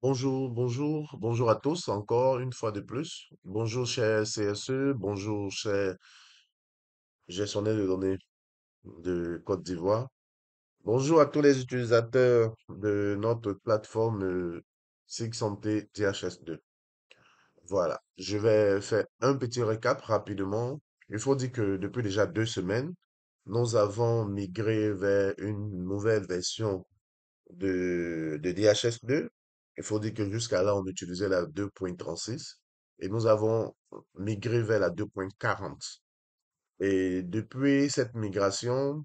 Bonjour à tous, encore une fois de plus. Bonjour, cher CSE, bonjour, cher gestionnaire de données de Côte d'Ivoire. Bonjour à tous les utilisateurs de notre plateforme SIG Santé DHS2. Voilà, je vais faire un petit récap rapidement. Il faut dire que depuis déjà 2 semaines, nous avons migré vers une nouvelle version de DHS2. Il faut dire que jusqu'à là, on utilisait la 2.36 et nous avons migré vers la 2.40. Et depuis cette migration,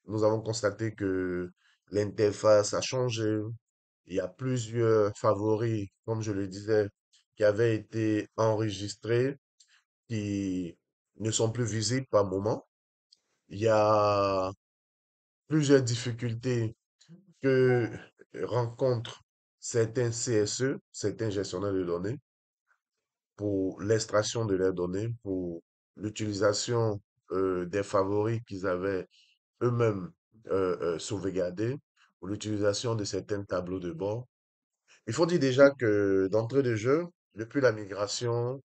nous avons constaté que l'interface a changé. Il y a plusieurs favoris, comme je le disais, qui avaient été enregistrés, qui ne sont plus visibles par moment. Il y a plusieurs difficultés que rencontrent certains CSE, certains gestionnaires de données, pour l'extraction de leurs données, pour l'utilisation des favoris qu'ils avaient eux-mêmes sauvegardés, pour l'utilisation de certains tableaux de bord. Il faut dire déjà que d'entrée de jeu, depuis la migration,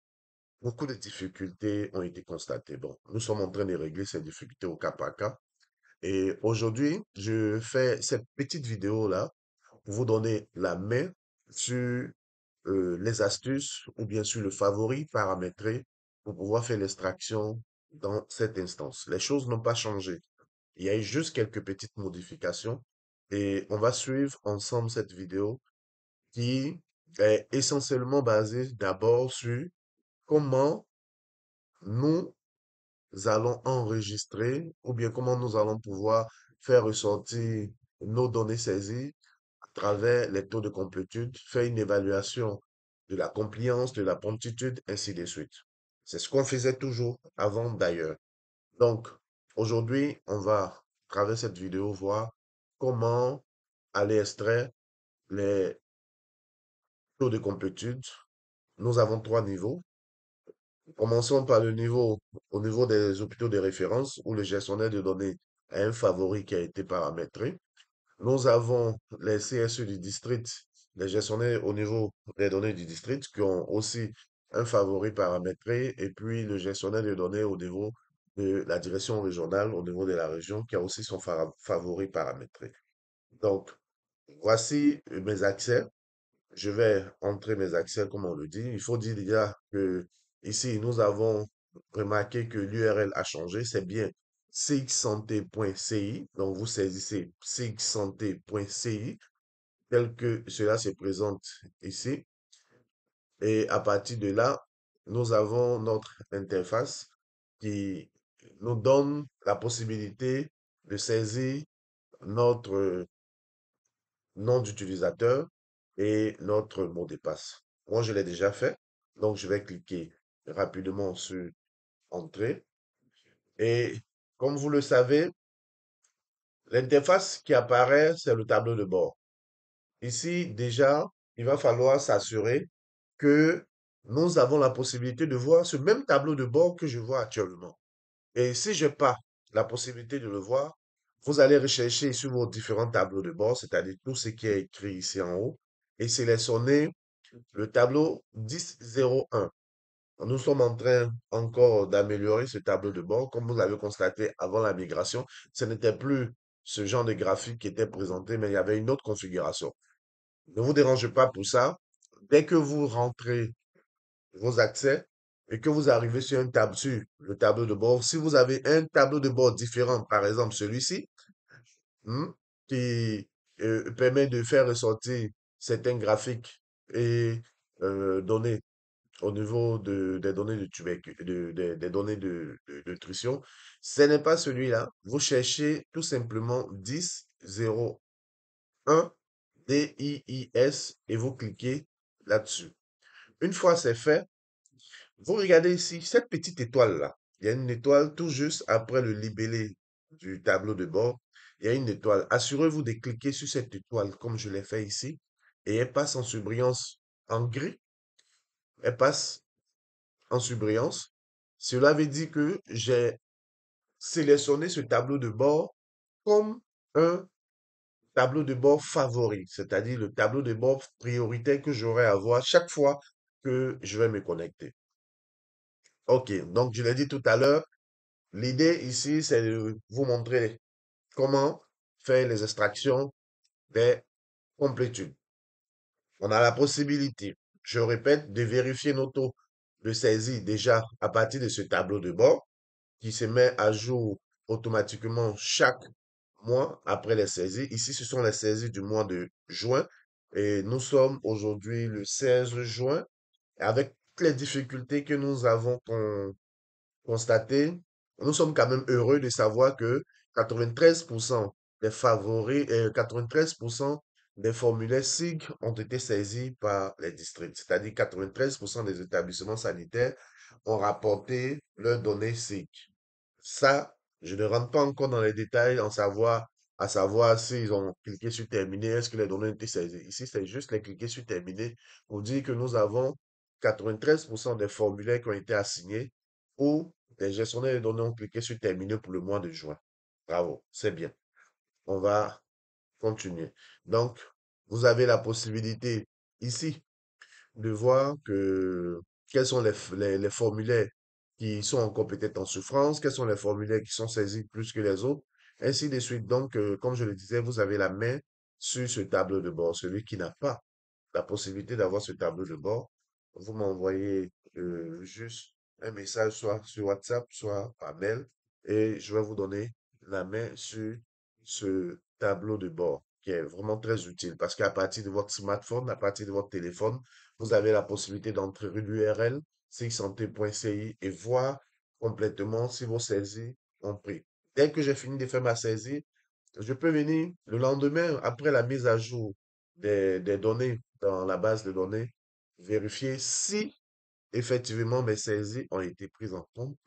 beaucoup de difficultés ont été constatées. Bon, nous sommes en train de régler ces difficultés au cas par cas. Et aujourd'hui, je fais cette petite vidéo-là pour vous donner la main sur les astuces ou bien sur le favori paramétré pour pouvoir faire l'extraction dans cette instance. Les choses n'ont pas changé. Il y a eu juste quelques petites modifications et on va suivre ensemble cette vidéo qui est essentiellement basée d'abord sur comment nous allons enregistrer ou bien comment nous allons pouvoir faire ressortir nos données saisies à travers les taux de complétude, faire une évaluation de la compliance, de la promptitude, ainsi de suite. C'est ce qu'on faisait toujours avant d'ailleurs. Donc, aujourd'hui, on va, à travers cette vidéo, voir comment aller extraire les taux de complétude. Nous avons trois niveaux. Commençons par le niveau, au niveau des hôpitaux de référence où le gestionnaire de données a un favori qui a été paramétré. Nous avons les CSE du district, les gestionnaires au niveau des données du district qui ont aussi un favori paramétré et puis le gestionnaire de données au niveau de la direction régionale, au niveau de la région qui a aussi son favori paramétré. Donc, voici mes accès. Je vais entrer mes accès comme on le dit. Il faut dire déjà que ici, nous avons remarqué que l'URL a changé. C'est bien sigsanté.ci. Donc, vous saisissez sigsanté.ci tel que cela se présente ici. Et à partir de là, nous avons notre interface qui nous donne la possibilité de saisir notre nom d'utilisateur et notre mot de passe. Moi, je l'ai déjà fait. Donc, je vais cliquer rapidement sur Entrée. Et comme vous le savez, l'interface qui apparaît, c'est le tableau de bord. Ici, déjà, il va falloir s'assurer que nous avons la possibilité de voir ce même tableau de bord que je vois actuellement. Et si je n'ai pas la possibilité de le voir, vous allez rechercher sur vos différents tableaux de bord, c'est-à-dire tout ce qui est écrit ici en haut, et sélectionner le tableau 10.01. Nous sommes en train encore d'améliorer ce tableau de bord. Comme vous l'avez constaté avant la migration, ce n'était plus ce genre de graphique qui était présenté, mais il y avait une autre configuration. Ne vous dérangez pas pour ça. Dès que vous rentrez vos accès et que vous arrivez sur un tableau, sur le tableau de bord, si vous avez un tableau de bord différent, par exemple celui-ci, hmm, qui permet de faire ressortir certains graphiques et données au niveau des données de des données de nutrition, ce n'est pas celui-là. Vous cherchez tout simplement 10.01 DIIS et vous cliquez là-dessus. Une fois c'est fait, vous regardez ici cette petite étoile-là. Il y a une étoile tout juste après le libellé du tableau de bord. Il y a une étoile. Assurez-vous de cliquer sur cette étoile comme je l'ai fait ici et elle passe en surbrillance en gris. Elle passe en surbrillance. Cela veut dire que j'ai sélectionné ce tableau de bord comme un tableau de bord favori, c'est-à-dire le tableau de bord prioritaire que j'aurai à voir chaque fois que je vais me connecter. OK, donc je l'ai dit tout à l'heure, l'idée ici, c'est de vous montrer comment faire les extractions des complétudes. On a la possibilité, je répète, de vérifier nos taux de saisie déjà à partir de ce tableau de bord qui se met à jour automatiquement chaque mois après les saisies. Ici, ce sont les saisies du mois de juin et nous sommes aujourd'hui le 16 juin. Avec toutes les difficultés que nous avons constatées, nous sommes quand même heureux de savoir que 93% des favoris et 93% des formulaires SIG ont été saisis par les districts. C'est-à-dire 93% des établissements sanitaires ont rapporté leurs données SIG. Ça, je ne rentre pas encore dans les détails à savoir s'ils ont cliqué sur terminer, est-ce que les données ont été saisies. Ici, c'est juste les cliquer sur terminer pour dire que nous avons 93% des formulaires qui ont été assignés ou les gestionnaires de données ont cliqué sur terminer pour le mois de juin. Bravo, c'est bien. On va continuer. Donc, vous avez la possibilité ici de voir que quels sont les formulaires qui sont encore peut-être en souffrance, quels sont les formulaires qui sont saisis plus que les autres, ainsi de suite. Donc, comme je le disais, vous avez la main sur ce tableau de bord. Celui qui n'a pas la possibilité d'avoir ce tableau de bord, vous m'envoyez juste un message, soit sur WhatsApp, soit par mail, et je vais vous donner la main sur ce tableau de bord, qui est vraiment très utile parce qu'à partir de votre smartphone, à partir de votre téléphone, vous avez la possibilité d'entrer l'URL csanté.ci et voir complètement si vos saisies ont pris. Dès que j'ai fini de faire ma saisie, je peux venir le lendemain, après la mise à jour des données dans la base de données, vérifier si effectivement mes saisies ont été prises en compte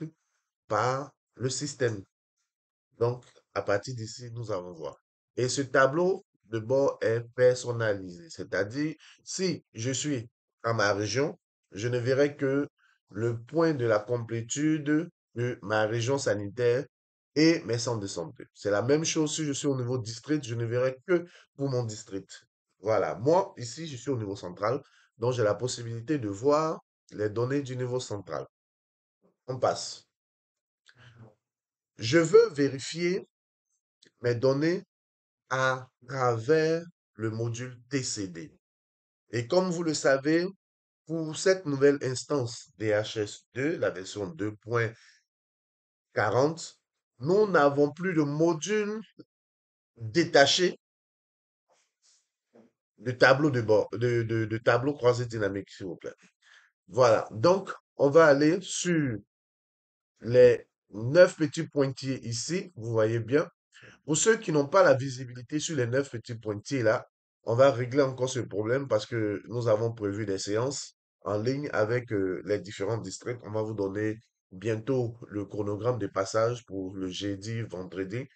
par le système. Donc, à partir d'ici, nous allons voir. Et ce tableau de bord est personnalisé. C'est-à-dire, si je suis dans ma région, je ne verrai que le point de la complétude de ma région sanitaire et mes centres de santé. C'est la même chose si je suis au niveau district, je ne verrai que pour mon district. Voilà. Moi, ici, je suis au niveau central, donc j'ai la possibilité de voir les données du niveau central. On passe. Je veux vérifier mes données à travers le module TCD. Et comme vous le savez, pour cette nouvelle instance DHS2, la version 2.40, nous n'avons plus de module détaché de tableau de bord, de tableau croisé dynamique, s'il vous plaît. Voilà. Donc, on va aller sur les 9 petits pointillés ici. Vous voyez bien. Pour ceux qui n'ont pas la visibilité sur les 9 petits pointillés là, on va régler encore ce problème parce que nous avons prévu des séances en ligne avec les différents districts. On va vous donner bientôt le chronogramme de passage pour le jeudi, vendredi.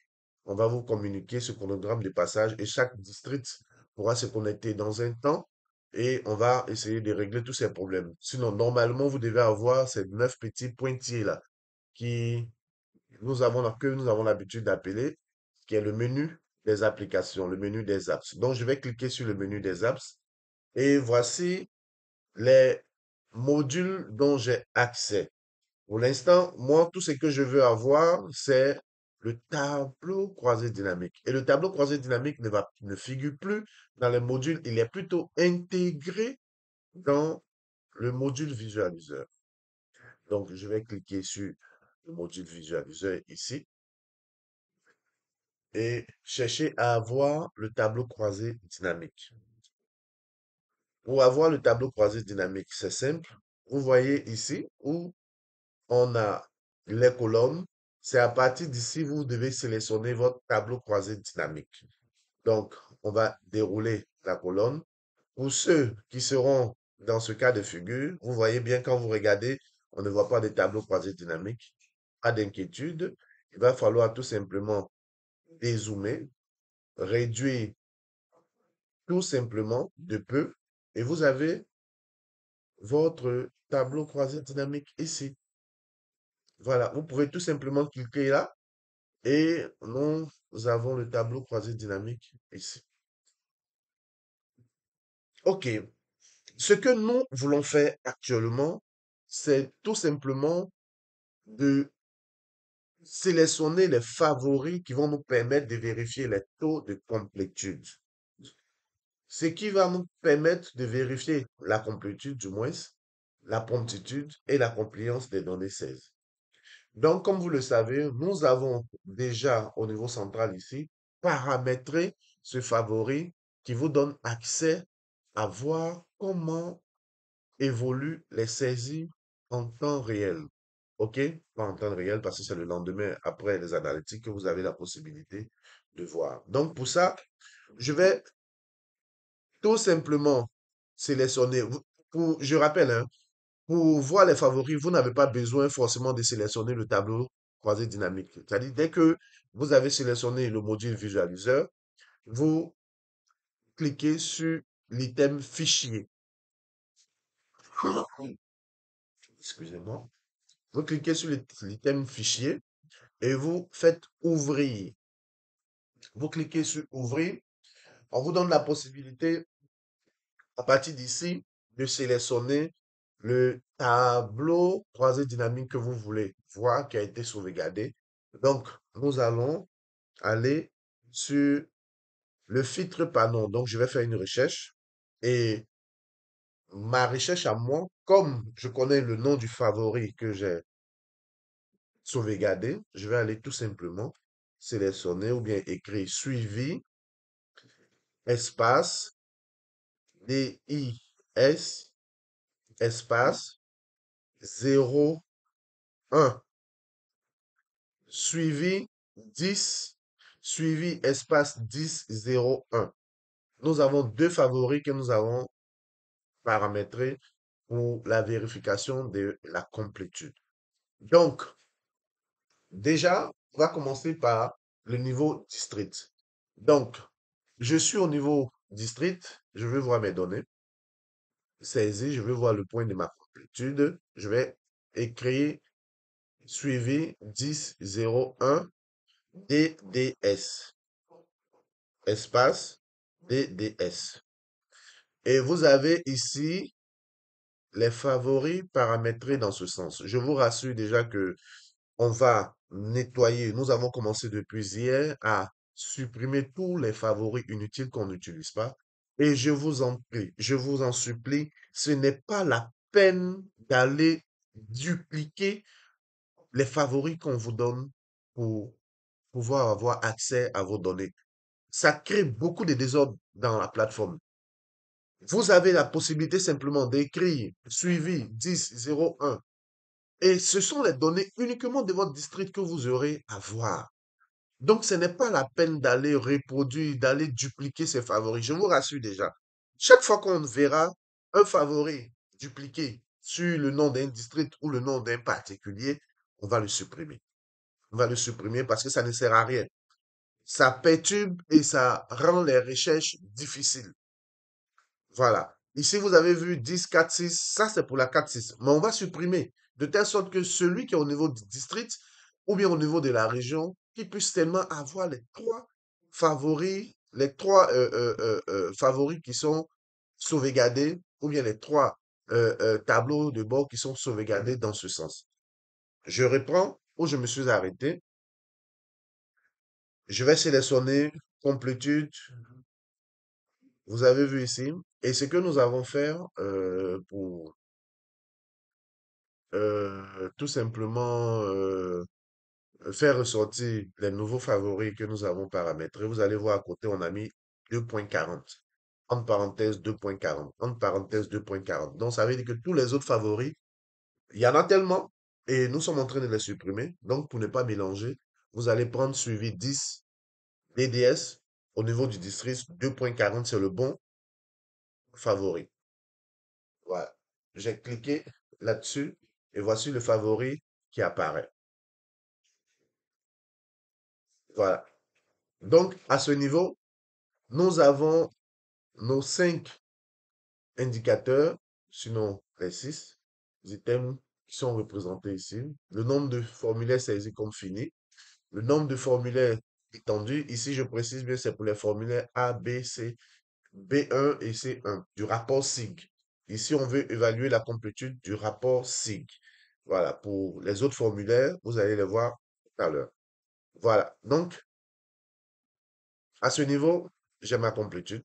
On va vous communiquer ce chronogramme de passage et chaque district pourra se connecter dans un temps et on va essayer de régler tous ces problèmes. Sinon, normalement, vous devez avoir ces 9 petits pointillés là qui que nous avons l'habitude d'appeler, qui est le menu des applications, le menu des apps. Donc, je vais cliquer sur le menu des apps et voici les modules dont j'ai accès. Pour l'instant, moi, tout ce que je veux avoir, c'est le tableau croisé dynamique. Et le tableau croisé dynamique ne figure plus dans les modules, il est plutôt intégré dans le module visualiseur. Donc, je vais cliquer sur le module visualiseur ici et chercher à avoir le tableau croisé dynamique. Pour avoir le tableau croisé dynamique, c'est simple. Vous voyez ici où on a les colonnes. C'est à partir d'ici, vous devez sélectionner votre tableau croisé dynamique. Donc, on va dérouler la colonne. Pour ceux qui seront dans ce cas de figure, vous voyez bien quand vous regardez, on ne voit pas de tableau croisé dynamique. Pas d'inquiétude. Il va falloir tout simplement dézoomer, réduire tout simplement de peu et vous avez votre tableau croisé dynamique ici. Voilà, vous pouvez tout simplement cliquer là Et nous avons le tableau croisé dynamique ici. OK. Ce que nous voulons faire actuellement, c'est tout simplement de sélectionner les favoris qui vont nous permettre de vérifier les taux de complétude. Ce qui va nous permettre de vérifier la complétude, du moins, la promptitude et la compliance des données 16. Donc, comme vous le savez, nous avons déjà au niveau central ici paramétré ce favori qui vous donne accès à voir comment évoluent les saisies en temps réel. OK? Pas en temps réel parce que c'est le lendemain après les analytiques que vous avez la possibilité de voir. Donc, pour ça, je vais tout simplement sélectionner. Je rappelle, hein, pour voir les favoris, vous n'avez pas besoin forcément de sélectionner le tableau croisé dynamique. C'est-à-dire, dès que vous avez sélectionné le module visualiseur, vous cliquez sur l'item fichier. Excusez-moi. Vous cliquez sur l'item fichier et vous faites ouvrir. Vous cliquez sur ouvrir. On vous donne la possibilité, à partir d'ici, de sélectionner le tableau croisé dynamique que vous voulez voir qui a été sauvegardé. Donc, nous allons aller sur le filtre panneau. Donc, je vais faire une recherche et ma recherche à moi, comme je connais le nom du favori que j'ai sauvegardé, je vais aller tout simplement sélectionner ou bien écrire suivi, espace, DIS, espace, 01, suivi 10, suivi espace 1001. Nous avons deux favoris que nous avons paramétrés pour la vérification de la complétude. Donc, déjà, on va commencer par le niveau district. Donc, je suis au niveau district, je vais voir mes données. Saisi, je vais voir le point de ma complétude. Je vais écrire suivi 1001 DDS, espace DDS. Et vous avez ici les favoris paramétrés dans ce sens. Je vous rassure déjà que on va nettoyer. Nous avons commencé depuis hier à supprimer tous les favoris inutiles qu'on n'utilise pas. Et je vous en prie, je vous en supplie, ce n'est pas la peine d'aller dupliquer les favoris qu'on vous donne pour pouvoir avoir accès à vos données. Ça crée beaucoup de désordre dans la plateforme. Vous avez la possibilité simplement d'écrire suivi 1001 et ce sont les données uniquement de votre district que vous aurez à voir. Donc, ce n'est pas la peine d'aller reproduire, d'aller dupliquer ces favoris. Je vous rassure déjà. Chaque fois qu'on verra un favori dupliqué sur le nom d'un district ou le nom d'un particulier, on va le supprimer. On va le supprimer parce que ça ne sert à rien. Ça perturbe et ça rend les recherches difficiles. Voilà. Ici, vous avez vu 10, 4, 6. Ça, c'est pour la 4, 6. Mais on va supprimer de telle sorte que celui qui est au niveau du district ou bien au niveau de la région, qui puisse seulement avoir les trois favoris, les trois favoris qui sont sauvegardés ou bien les trois tableaux de bord qui sont sauvegardés dans ce sens. Je reprends où je me suis arrêté. Je vais sélectionner complétude. Vous avez vu ici. Et ce que nous avons fait pour tout simplement faire ressortir les nouveaux favoris que nous avons paramétrés, vous allez voir à côté, on a mis 2.40. Entre parenthèses 2.40. Entre parenthèses 2.40. Donc, ça veut dire que tous les autres favoris, il y en a tellement et nous sommes en train de les supprimer. Donc, pour ne pas mélanger, vous allez prendre suivi 10 DDS au niveau du district 2.40, c'est le bon favori. Voilà. J'ai cliqué là-dessus et voici le favori qui apparaît. Voilà. Donc, à ce niveau, nous avons nos 5 indicateurs, sinon les 6 items qui sont représentés ici. Le nombre de formulaires saisis comme fini, le nombre de formulaires étendus. Ici, je précise bien, c'est pour les formulaires A, B, C, B1 et C1 du rapport SIG. Ici, on veut évaluer la complétude du rapport SIG. Voilà, pour les autres formulaires, vous allez les voir tout à l'heure. Voilà, donc, à ce niveau, j'ai ma complétude.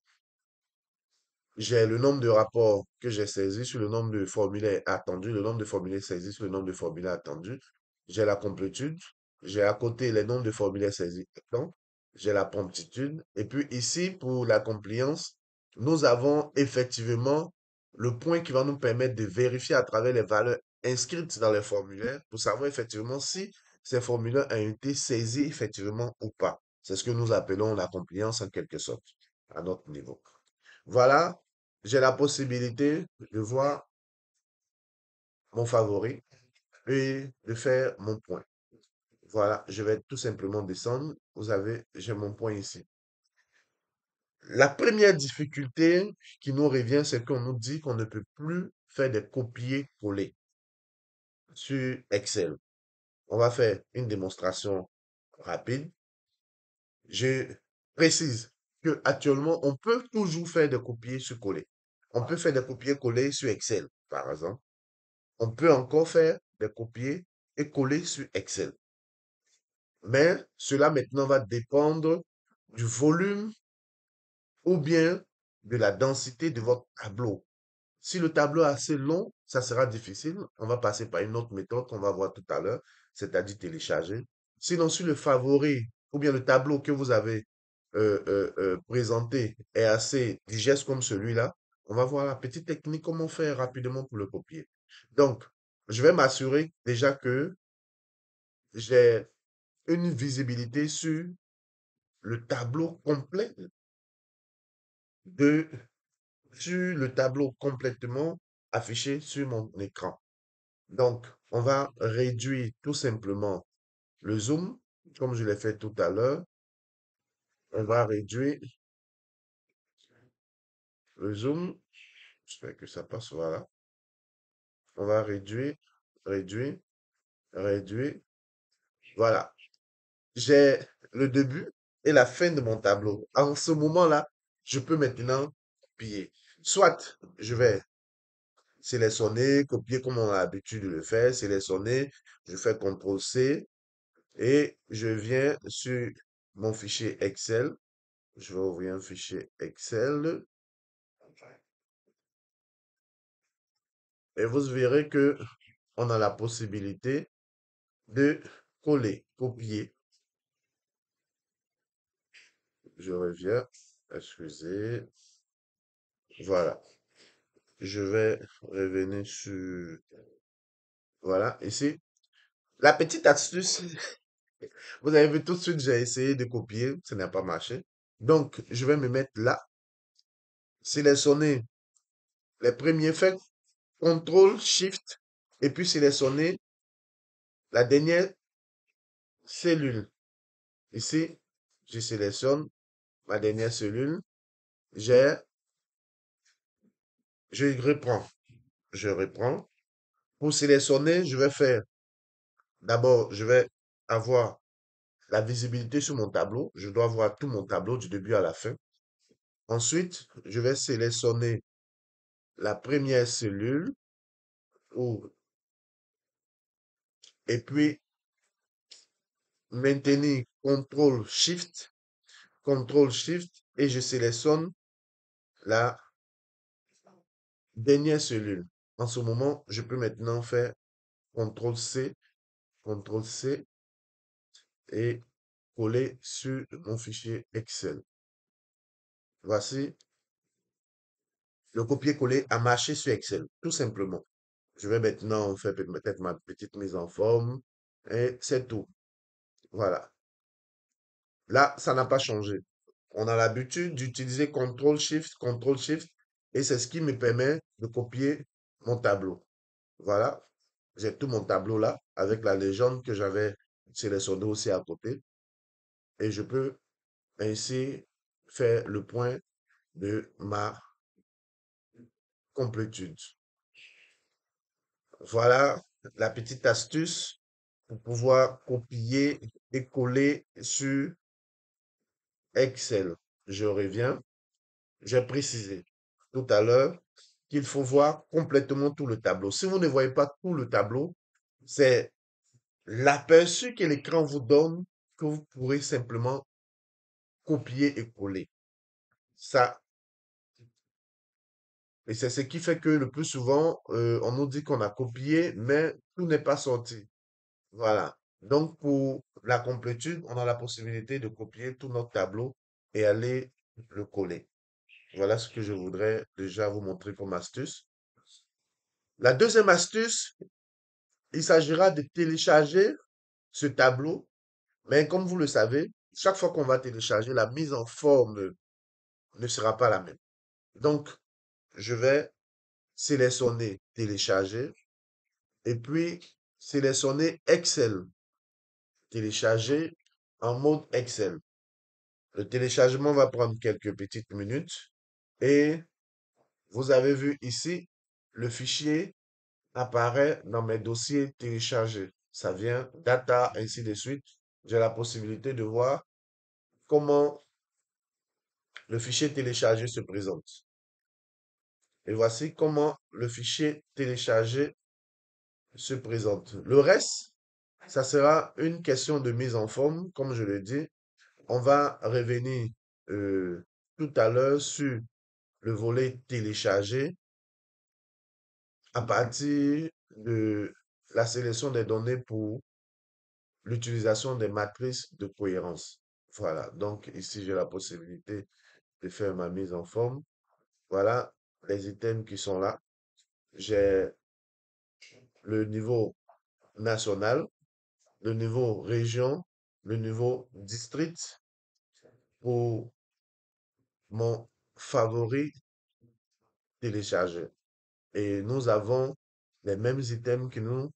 J'ai le nombre de rapports que j'ai saisis sur le nombre de formulaires attendus, le nombre de formulaires saisis sur le nombre de formulaires attendus. J'ai la complétude. J'ai à côté les nombres de formulaires saisis. Donc, j'ai la promptitude. Et puis ici, pour la compliance, nous avons effectivement le point qui va nous permettre de vérifier à travers les valeurs inscrites dans les formulaires pour savoir effectivement si ces formulaires ont été saisis effectivement ou pas. C'est ce que nous appelons la compliance en quelque sorte, à notre niveau. Voilà, j'ai la possibilité de voir mon favori et de faire mon point. Voilà, je vais tout simplement descendre. Vous avez, j'ai mon point ici. La première difficulté qui nous revient, c'est qu'on nous dit qu'on ne peut plus faire des copier-coller sur Excel. On va faire une démonstration rapide. Je précise que actuellement, on peut toujours faire des copier sur coller. On peut faire des copier-coller sur Excel, par exemple. On peut encore faire des copier et coller sur Excel. Mais cela maintenant va dépendre du volume ou bien de la densité de votre tableau. Si le tableau est assez long, ça sera difficile. On va passer par une autre méthode qu'on va voir tout à l'heure, c'est-à-dire télécharger. Sinon, si le favori ou bien le tableau que vous avez présenté est assez digeste comme celui-là, on va voir la petite technique comment faire rapidement pour le copier. Donc, je vais m'assurer déjà que j'ai une visibilité sur le tableau complet de, sur le tableau complètement affiché sur mon écran. Donc, on va réduire tout simplement le zoom, comme je l'ai fait tout à l'heure. On va réduire le zoom. J'espère que ça passe, voilà. On va réduire, réduire, réduire. Voilà. J'ai le début et la fin de mon tableau. En ce moment-là, je peux maintenant copier. Soit je vais sélectionner, copier comme on a l'habitude de le faire, sélectionner, je fais CTRL-C et je viens sur mon fichier Excel. Je vais ouvrir un fichier Excel et vous verrez que on a la possibilité de coller, copier. Je reviens, excusez, voilà. Je vais revenir sur, voilà, ici. La petite astuce, vous avez vu tout de suite, j'ai essayé de copier, ça n'a pas marché. Donc, je vais me mettre là, sélectionner les premiers faits, CTRL, SHIFT, et puis sélectionner la dernière cellule. Ici, je sélectionne ma dernière cellule, j'ai, je reprends, je reprends. Pour sélectionner, je vais faire, d'abord, je vais avoir la visibilité sur mon tableau. Je dois voir tout mon tableau du début à la fin. Ensuite, je vais sélectionner la première cellule et puis maintenir CTRL SHIFT et je sélectionne la dernière cellule. En ce moment, je peux maintenant faire CTRL-C, CTRL-C et coller sur mon fichier Excel. Voici le copier-coller a marché sur Excel, tout simplement. Je vais maintenant faire peut-être ma petite mise en forme et c'est tout. Voilà. Là, ça n'a pas changé. On a l'habitude d'utiliser CTRL-SHIFT, CTRL-SHIFT et c'est ce qui me permet de copier mon tableau. Voilà. J'ai tout mon tableau là avec la légende que j'avais sélectionnée aussi à côté et je peux ainsi faire le point de ma complétude. Voilà la petite astuce pour pouvoir copier et coller sur Excel. Je reviens. J'ai précisé tout à l'heure qu'il faut voir complètement tout le tableau. Si vous ne voyez pas tout le tableau, c'est l'aperçu que l'écran vous donne que vous pourrez simplement copier et coller. Ça, et c'est ce qui fait que le plus souvent, on nous dit qu'on a copié, mais tout n'est pas sorti. Voilà. Donc, pour la complétude, on a la possibilité de copier tout notre tableau et aller le coller. Voilà ce que je voudrais déjà vous montrer comme astuce. La deuxième astuce, il s'agira de télécharger ce tableau, mais comme vous le savez, chaque fois qu'on va télécharger, la mise en forme ne sera pas la même. Donc, je vais sélectionner télécharger et puis sélectionner Excel, télécharger en mode Excel. Le téléchargement va prendre quelques petites minutes et vous avez vu ici, le fichier apparaît dans mes dossiers téléchargés. Ça vient, data, ainsi de suite. J'ai la possibilité de voir comment le fichier téléchargé se présente. Et voici comment le fichier téléchargé se présente. Le reste, ça sera une question de mise en forme, comme je l'ai dit. On va revenir tout à l'heure sur le volet télécharger à partir de la sélection des données pour l'utilisation des matrices de cohérence. Voilà, donc ici j'ai la possibilité de faire ma mise en forme. Voilà les items qui sont là. J'ai le niveau national, le niveau région, le niveau district pour mon favori téléchargé. Et nous avons les mêmes items qui nous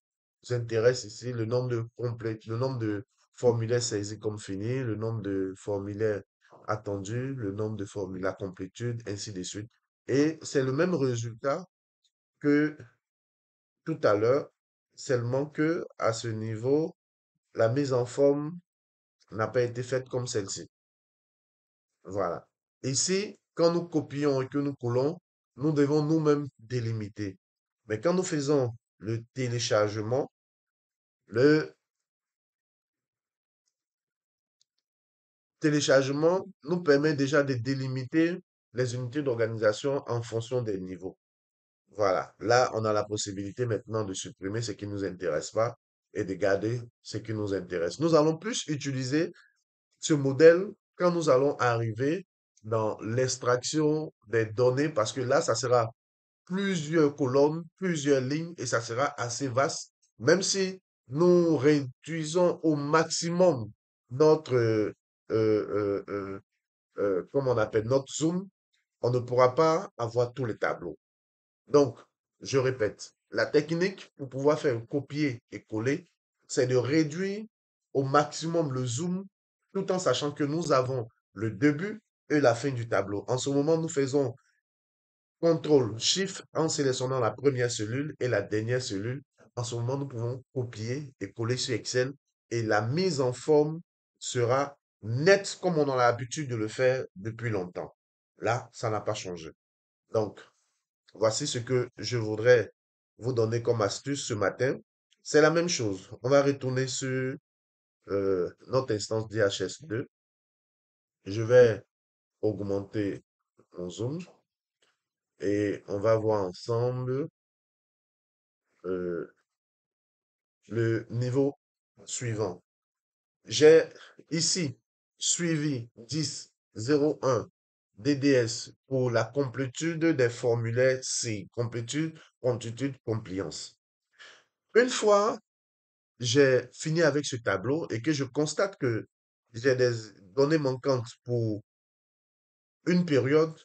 intéressent ici, le nombre de formulaires saisis comme fini, le nombre de formulaires attendus, le nombre de formulaires complétude, ainsi de suite. Et c'est le même résultat que tout à l'heure, seulement que à ce niveau, la mise en forme n'a pas été faite comme celle-ci. Voilà. Ici, quand nous copions et que nous collons, nous devons nous-mêmes délimiter. Mais quand nous faisons le téléchargement, le téléchargement nous permet déjà de délimiter les unités d'organisation en fonction des niveaux. Voilà. Là, on a la possibilité maintenant de supprimer ce qui ne nous intéresse pas et de garder ce qui nous intéresse. Nous allons plus utiliser ce modèle quand nous allons arriver dans l'extraction des données parce que là, ça sera plusieurs colonnes, plusieurs lignes et ça sera assez vaste. Même si nous réduisons au maximum notre, comme on appelle, notre zoom, on ne pourra pas avoir tous les tableaux. Donc, je répète, la technique pour pouvoir faire copier et coller, c'est de réduire au maximum le zoom tout en sachant que nous avons le début et la fin du tableau. En ce moment, nous faisons CTRL SHIFT en sélectionnant la première cellule et la dernière cellule. En ce moment, nous pouvons copier et coller sur Excel et la mise en forme sera nette comme on a l'habitude de le faire depuis longtemps. Là, ça n'a pas changé. Donc, voici ce que je voudrais vous donner comme astuce ce matin. C'est la même chose. On va retourner sur notre instance DHS2. Je vais augmenter mon zoom et on va voir ensemble euh, le niveau suivant. J'ai ici suivi 10.01 DDS pour la complétude des formulaires C, complétude, promptitude, compliance. Une fois j'ai fini avec ce tableau et que je constate que j'ai des données manquantes pour une période,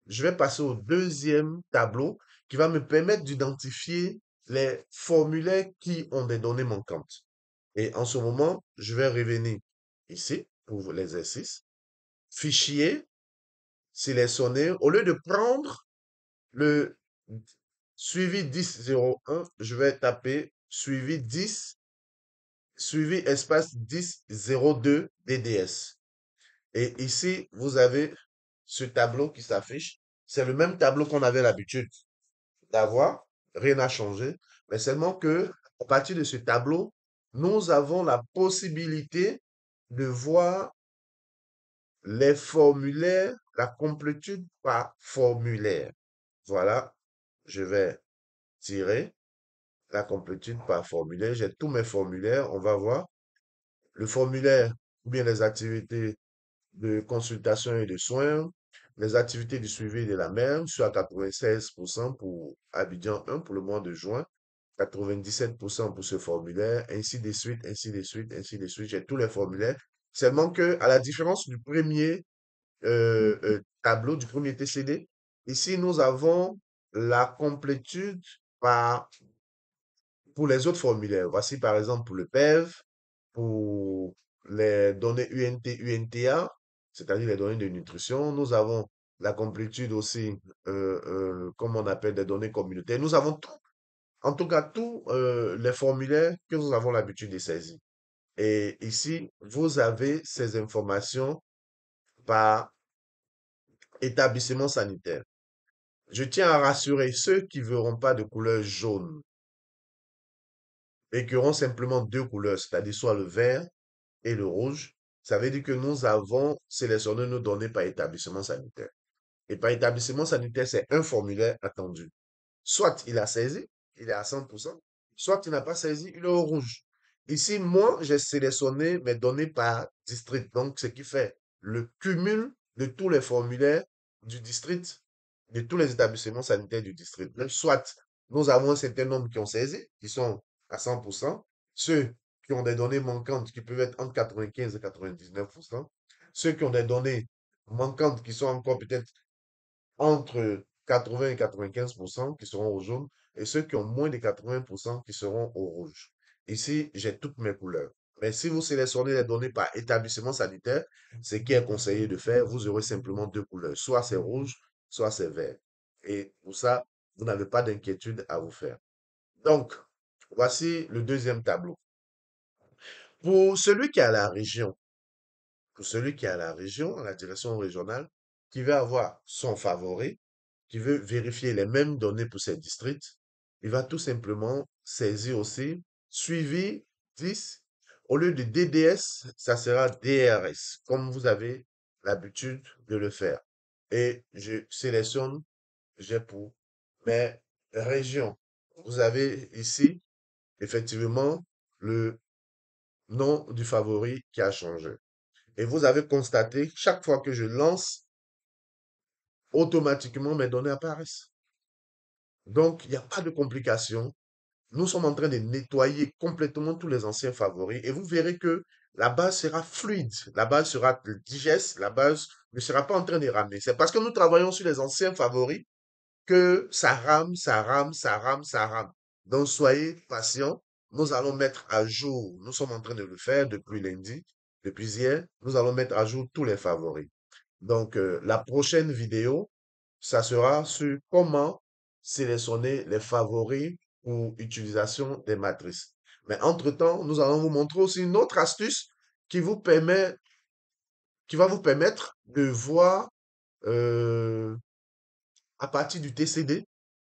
je vais passer au deuxième tableau qui va me permettre d'identifier les formulaires qui ont des données manquantes. Et en ce moment, je vais revenir ici pour l'exercice. Fichier, sélectionner. Au lieu de prendre le suivi 10.01, je vais taper suivi 10 suivi espace 1002 DDS. Et ici, vous avez ce tableau qui s'affiche. C'est le même tableau qu'on avait l'habitude d'avoir. Rien n'a changé. Mais seulement que, à partir de ce tableau, nous avons la possibilité de voir les formulaires, la complétude par formulaire. Voilà, je vais tirer la complétude par formulaire. J'ai tous mes formulaires. On va voir le formulaire ou bien les activités de consultation et de soins. Les activités du suivi de la même, soit à 96% pour Abidjan 1 pour le mois de juin, 97% pour ce formulaire, ainsi de suite, ainsi de suite, ainsi de suite. J'ai tous les formulaires. Seulement que, à la différence du premier tableau, du premier TCD, ici, nous avons la complétude par, pour les autres formulaires. Voici par exemple pour le PEV, pour les données UNT, UNTA, c'est-à-dire les données de nutrition. Nous avons la complétude aussi, comme on appelle des données communautaires. Nous avons tout, en tout cas, tous les formulaires que nous avons l'habitude de saisir. Et ici, vous avez ces informations par établissement sanitaire. Je tiens à rassurer ceux qui ne verront pas de couleur jaune et qui auront simplement deux couleurs, c'est-à-dire soit le vert et le rouge. Ça veut dire que nous avons sélectionné nos données par établissement sanitaire. Et par établissement sanitaire, c'est un formulaire attendu. Soit il a saisi, il est à 100%, soit il n'a pas saisi, il est au rouge. Ici, moi, j'ai sélectionné mes données par district. Donc, ce qui fait le cumul de tous les formulaires du district, de tous les établissements sanitaires du district. Donc, soit nous avons un certain nombre qui ont saisi, qui sont à 100%, ceux qui ont des données manquantes qui peuvent être entre 95 et 99%, ceux qui ont des données manquantes qui sont encore peut-être entre 80 et 95% qui seront au jaune et ceux qui ont moins de 80% qui seront au rouge. Ici, j'ai toutes mes couleurs. Mais si vous sélectionnez les données par établissement sanitaire, ce qui est conseillé de faire, vous aurez simplement deux couleurs. Soit c'est rouge, soit c'est vert. Et pour ça, vous n'avez pas d'inquiétude à vous faire. Donc, voici le deuxième tableau. Pour celui qui est à la région, pour celui qui est à la région, à la direction régionale, qui veut avoir son favori, qui veut vérifier les mêmes données pour ses districts, il va tout simplement saisir aussi suivi 10. Au lieu de DDS, ça sera DRS, comme vous avez l'habitude de le faire. Et je sélectionne, j'ai pour mes régions. Vous avez ici, effectivement, le nom du favori qui a changé. Et vous avez constaté, chaque fois que je lance, automatiquement mes données apparaissent. Donc, il n'y a pas de complication. Nous sommes en train de nettoyer complètement tous les anciens favoris et vous verrez que la base sera fluide, la base sera digeste, la base ne sera pas en train de ramer. C'est parce que nous travaillons sur les anciens favoris que ça rame, ça rame, ça rame, ça rame. Donc, soyez patients. Nous allons mettre à jour, nous sommes en train de le faire depuis lundi, depuis hier, nous allons mettre à jour tous les favoris. Donc, la prochaine vidéo, ça sera sur comment sélectionner les favoris pour utilisation des matrices. Mais entre-temps, nous allons vous montrer aussi une autre astuce qui vous permet, qui va vous permettre de voir euh, à partir du TCD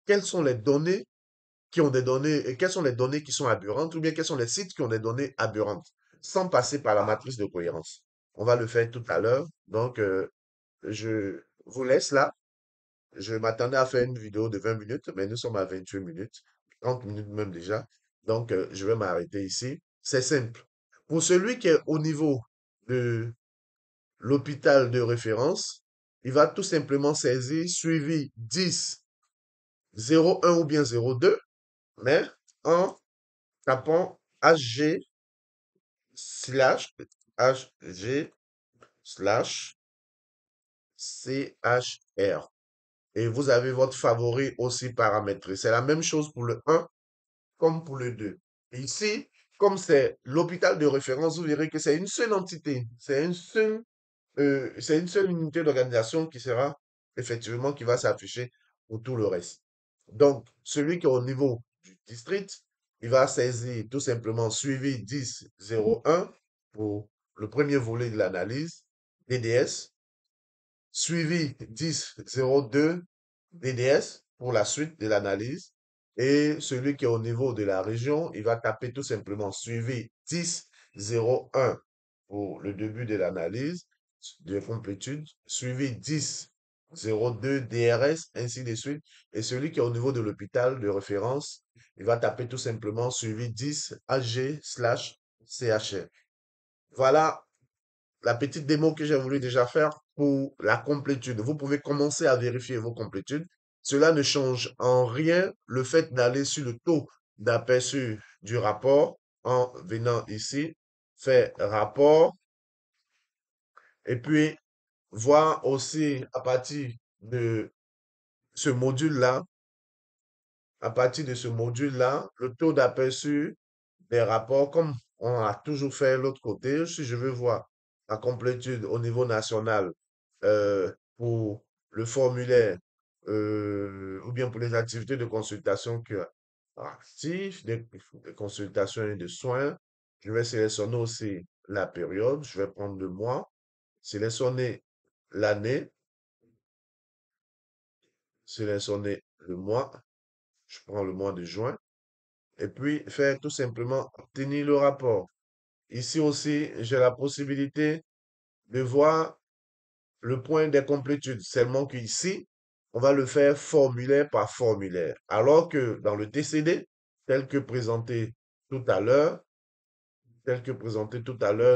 quelles sont les données qui ont des données et quelles sont les données qui sont aberrantes ou bien quels sont les sites qui ont des données aberrantes sans passer par la matrice de cohérence. On va le faire tout à l'heure. Donc, je vous laisse là. Je m'attendais à faire une vidéo de 20 minutes, mais nous sommes à 28 minutes, 30 minutes même déjà. Donc, je vais m'arrêter ici. C'est simple. Pour celui qui est au niveau de l'hôpital de référence, il va tout simplement saisir suivi 10, 01 ou bien 02, mais en tapant HG slash HG slash CHR. Et vous avez votre favori aussi paramétré. C'est la même chose pour le 1 comme pour le 2. Et ici, comme c'est l'hôpital de référence, vous verrez que c'est une seule entité. C'est une seule unité d'organisation qui sera effectivement qui va s'afficher pour tout le reste. Donc, celui qui est au niveau du district, il va saisir tout simplement suivi 10.01 pour le premier volet de l'analyse, DDS, suivi 10.02 DDS pour la suite de l'analyse. Et celui qui est au niveau de la région, il va taper tout simplement suivi 10.01 pour le début de l'analyse de complétude, suivi 10.02 DRS, ainsi de suite. Et celui qui est au niveau de l'hôpital de référence, il va taper tout simplement suivi 10 AG/CHR. Voilà la petite démo que j'ai voulu déjà faire pour la complétude. Vous pouvez commencer à vérifier vos complétudes. Cela ne change en rien le fait d'aller sur le taux d'aperçu du rapport en venant ici, faire rapport, et puis voir aussi à partir de ce module-là, à partir de ce module-là, le taux d'aperçu des rapports, comme on a toujours fait l'autre côté. Si je veux voir la complétude au niveau national pour le formulaire ou bien pour les activités de consultation actives, des consultations et de soins, je vais sélectionner aussi la période. Je vais prendre le mois, sélectionner l'année, sélectionner le mois. Je prends le mois de juin et puis faire tout simplement obtenir le rapport. Ici aussi, j'ai la possibilité de voir le point des complétudes. Seulement qu'ici, on va le faire formulaire par formulaire. Alors que dans le TCD, tel que présenté tout à l'heure,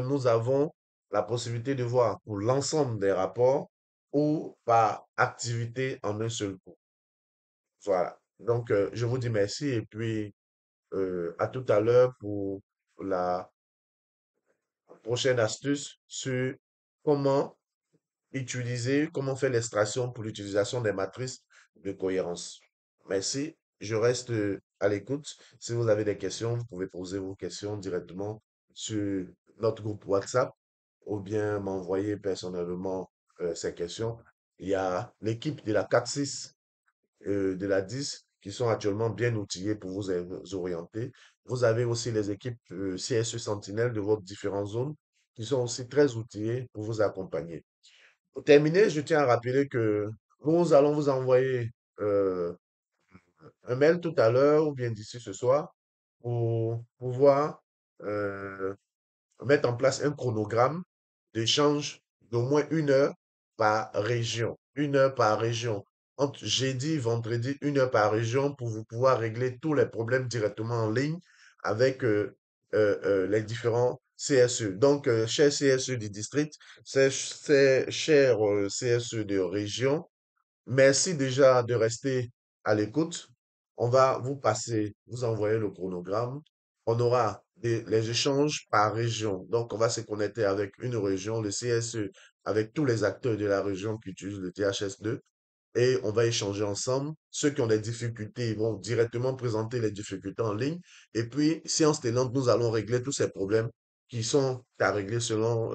nous avons la possibilité de voir pour l'ensemble des rapports ou par activité en un seul coup. Voilà. Donc, je vous dis merci et puis à tout à l'heure pour la prochaine astuce sur comment comment faire l'extraction pour l'utilisation des matrices de cohérence. Merci. Je reste à l'écoute. Si vous avez des questions, vous pouvez poser vos questions directement sur notre groupe WhatsApp ou bien m'envoyer personnellement ces questions. Il y a l'équipe de la 4-6 de la 10 qui sont actuellement bien outillés pour vous orienter. Vous avez aussi les équipes CSE Sentinelle de vos différentes zones qui sont aussi très outillées pour vous accompagner. Pour terminer, je tiens à rappeler que nous allons vous envoyer euh, un mail tout à l'heure ou bien d'ici ce soir pour pouvoir euh, mettre en place un chronogramme d'échange d'au moins 1 heure par région. 1 heure par région. Entre jeudi, vendredi, 1 heure par région pour vous pouvoir régler tous les problèmes directement en ligne avec les différents CSE. Donc, chers CSE du district, chers CSE de région, merci déjà de rester à l'écoute. On va vous envoyer le chronogramme. On aura les échanges par région. Donc, on va se connecter avec une région, le CSE, avec tous les acteurs de la région qui utilisent le THS2 et on va échanger ensemble. Ceux qui ont des difficultés vont directement présenter les difficultés en ligne. Et puis, séance tenante, nous allons régler tous ces problèmes qui sont à régler selon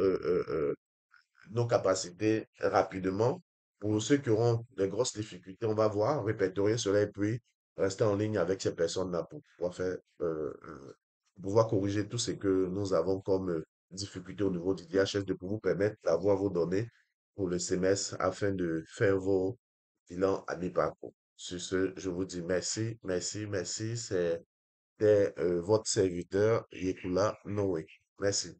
nos capacités rapidement. Pour ceux qui auront des grosses difficultés, on va voir, répertorier cela et puis rester en ligne avec ces personnes-là pour pouvoir pouvoir corriger tout ce que nous avons comme difficultés au niveau du DHS, de pour vous permettre d'avoir vos données pour le semestre afin de faire vos bilans à mi-parcours. Sur ce, je vous dis merci, merci, merci. C'était votre serviteur, Yekula Noé. Merci.